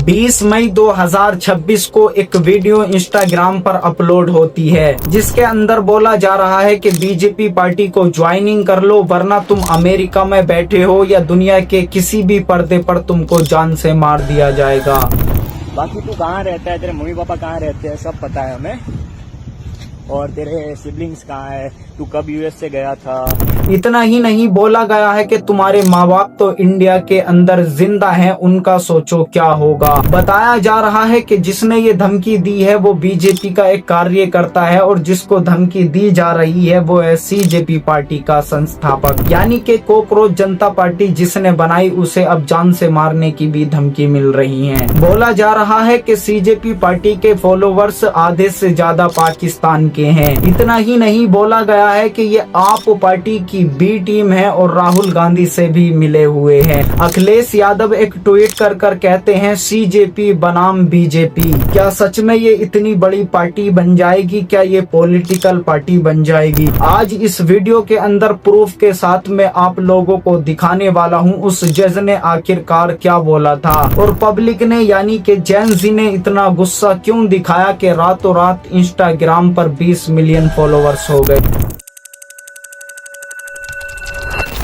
20 मई 2026 को एक video Instagram पर अपलोड होती है जिसके अंदर बोला जा रहा है कि बीजेपी पार्टी को ज्वाइनिंग कर लो वरना तुम अमेरिका में बैठे हो या दुनिया के किसी भी पर्दे पर तुमको जान से मार दिया जाएगा। बाकी तू कहाँ रहता है, तेरे मम्मी पापा कहाँ रहते हैं सब पता है हमें, और तेरे सिबलिंग्स कहाँ है, तू कब यूएस से गया था। इतना ही नहीं बोला गया है कि तुम्हारे माँ बाप तो इंडिया के अंदर जिंदा हैं, उनका सोचो क्या होगा। बताया जा रहा है कि जिसने ये धमकी दी है वो बीजेपी का एक कार्यकर्ता है और जिसको धमकी दी जा रही है वो है सीजेपी पार्टी का संस्थापक यानी कि कॉकरोच जनता पार्टी जिसने बनाई उसे अब जान से मारने की भी धमकी मिल रही है। बोला जा रहा है कि सीजेपी पार्टी के फॉलोवर्स आधे से ज्यादा पाकिस्तान के हैं। इतना ही नहीं बोला गया है कि ये आप पार्टी की बी टीम है और राहुल गांधी से भी मिले हुए हैं। अखिलेश यादव एक ट्वीट कर कहते हैं सीजेपी बनाम बीजेपी। क्या सच में ये इतनी बड़ी पार्टी बन जाएगी? क्या ये पॉलिटिकल पार्टी बन जाएगी? आज इस वीडियो के अंदर प्रूफ के साथ में आप लोगों को दिखाने वाला हूँ उस जज ने आखिरकार क्या बोला था और पब्लिक ने यानी कि जेन जी ने इतना गुस्सा क्यों दिखाया कि रातों रात इंस्टाग्राम पर 20 मिलियन फॉलोवर्स हो गए।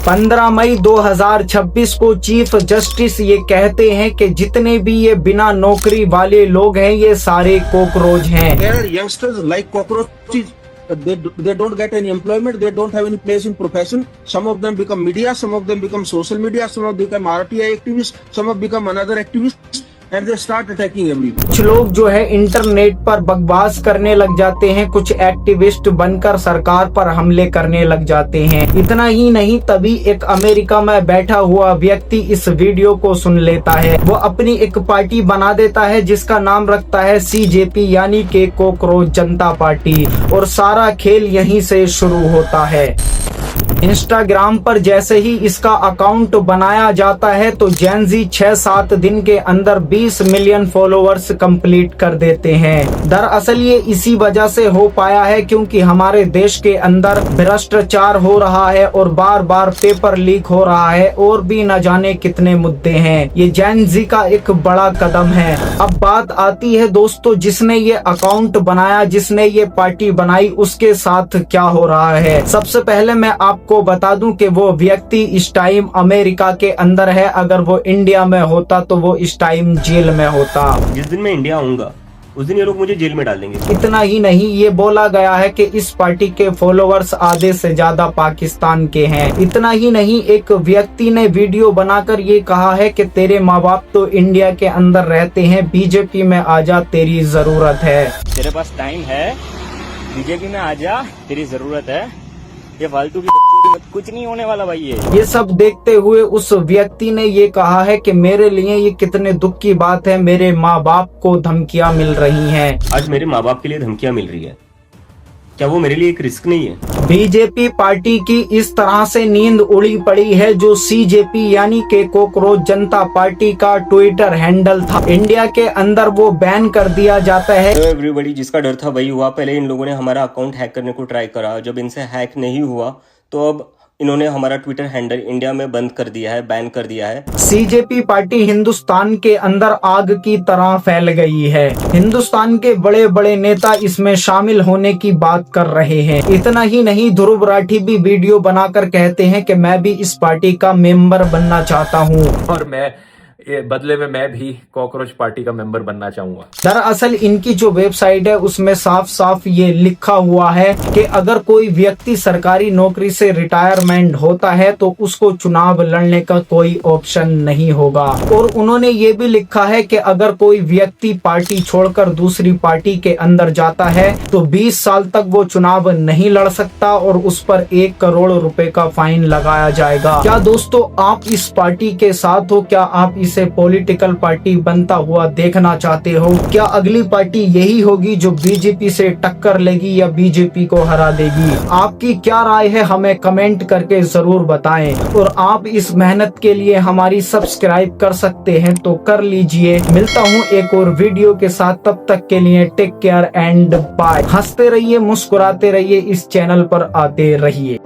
15 मई 2026 को चीफ जस्टिस ये कहते हैं कि जितने भी ये बिना नौकरी वाले लोग हैं ये सारे कॉकरोच हैं। Youngsters like cockroaches. They don't get any employment. They don't have any place in profession. Some of them become media. Some of them become social media. Some of them become RTI activists. Some have become another activists. And they start attacking everyone. कुछ लोग जो है internet पर बकवास करने लग जाते हैं, कुछ एक्टिविस्ट बनकर सरकार पर हमले करने लग जाते हैं। इतना ही नहीं तभी एक अमेरिका में बैठा हुआ व्यक्ति इस वीडियो को सुन लेता है। वो अपनी एक पार्टी बना देता है जिसका नाम रखता है सीजेपी यानी कि कॉकरोच जनता पार्टी और सारा खेल यहीं से शुरू होता है। इंस्टाग्राम पर जैसे ही इसका अकाउंट बनाया जाता है तो जेन जी 6-7 दिन के अंदर 20 मिलियन फॉलोवर्स कंप्लीट कर देते हैं। दरअसल ये इसी वजह से हो पाया है क्योंकि हमारे देश के अंदर भ्रष्टाचार हो रहा है और बार बार पेपर लीक हो रहा है और भी न जाने कितने मुद्दे हैं। ये जेन जी का एक बड़ा कदम है। अब बात आती है दोस्तों जिसने ये अकाउंट बनाया, जिसने ये पार्टी बनाई, उसके साथ क्या हो रहा है। सबसे पहले मैं आपको बता दूं कि वो व्यक्ति इस टाइम अमेरिका के अंदर है। अगर वो इंडिया में होता तो वो इस टाइम जेल में होता। जिस दिन मैं इंडिया आऊंगा उस दिन ये लोग मुझे जेल में डाल देंगे। इतना ही नहीं ये बोला गया है कि इस पार्टी के फॉलोवर्स आधे से ज्यादा पाकिस्तान के हैं। इतना ही नहीं एक व्यक्ति ने वीडियो बनाकर ये कहा है कि तेरे माँ बाप तो इंडिया के अंदर रहते हैं, बीजेपी में आजा तेरी जरूरत है। तेरे पास टाइम है, बीजेपी में आजा तेरी जरूरत है। ये फालतू की कुछ नहीं होने वाला भाई। ये सब देखते हुए उस व्यक्ति ने ये कहा है कि मेरे लिए ये कितने दुख की बात है, मेरे माँ बाप को धमकियाँ मिल रही हैं। आज मेरे माँ बाप के लिए धमकियाँ मिल रही है, क्या वो मेरे लिए एक रिस्क नहीं है? बीजेपी पार्टी की इस तरह से नींद उड़ी पड़ी है जो सीजेपी यानी के कॉकरोच जनता पार्टी का ट्विटर हैंडल था इंडिया के अंदर वो बैन कर दिया जाता है। एवरीबॉडी जिसका डर था वही हुआ। पहले इन लोगों ने हमारा अकाउंट हैक करने को ट्राई करा, जब इनसे हैक नहीं हुआ तो अब इन्होंने हमारा ट्विटर हैंडल इंडिया में बंद कर दिया है, बैन कर दिया है। सीजेपी पार्टी हिंदुस्तान के अंदर आग की तरह फैल गई है। हिंदुस्तान के बड़े बड़े नेता इसमें शामिल होने की बात कर रहे हैं। इतना ही नहीं ध्रुव राठी भी वीडियो बनाकर कहते हैं कि मैं भी इस पार्टी का मेंबर बनना चाहता हूँ और बदले में मैं भी कॉकरोच पार्टी का मेंबर बनना चाहूंगा। दरअसल इनकी जो वेबसाइट है उसमें साफ साफ ये लिखा हुआ है कि अगर कोई व्यक्ति सरकारी नौकरी से रिटायरमेंट होता है तो उसको चुनाव लड़ने का कोई ऑप्शन नहीं होगा। और उन्होंने ये भी लिखा है कि अगर कोई व्यक्ति पार्टी छोड़कर दूसरी पार्टी के अंदर जाता है तो 20 साल तक वो चुनाव नहीं लड़ सकता और उस पर 1 करोड़ रुपए का फाइन लगाया जाएगा। क्या दोस्तों आप इस पार्टी के साथ हो? क्या आप इस से पॉलिटिकल पार्टी बनता हुआ देखना चाहते हो? क्या अगली पार्टी यही होगी जो बीजेपी से टक्कर लेगी या बीजेपी को हरा देगी? आपकी क्या राय है हमें कमेंट करके जरूर बताएं और आप इस मेहनत के लिए हमारी सब्सक्राइब कर सकते हैं तो कर लीजिए। मिलता हूँ एक और वीडियो के साथ, तब तक के लिए टेक केयर एंड बाय। हंसते रहिए, मुस्कुराते रहिए, इस चैनल पर आते रहिए।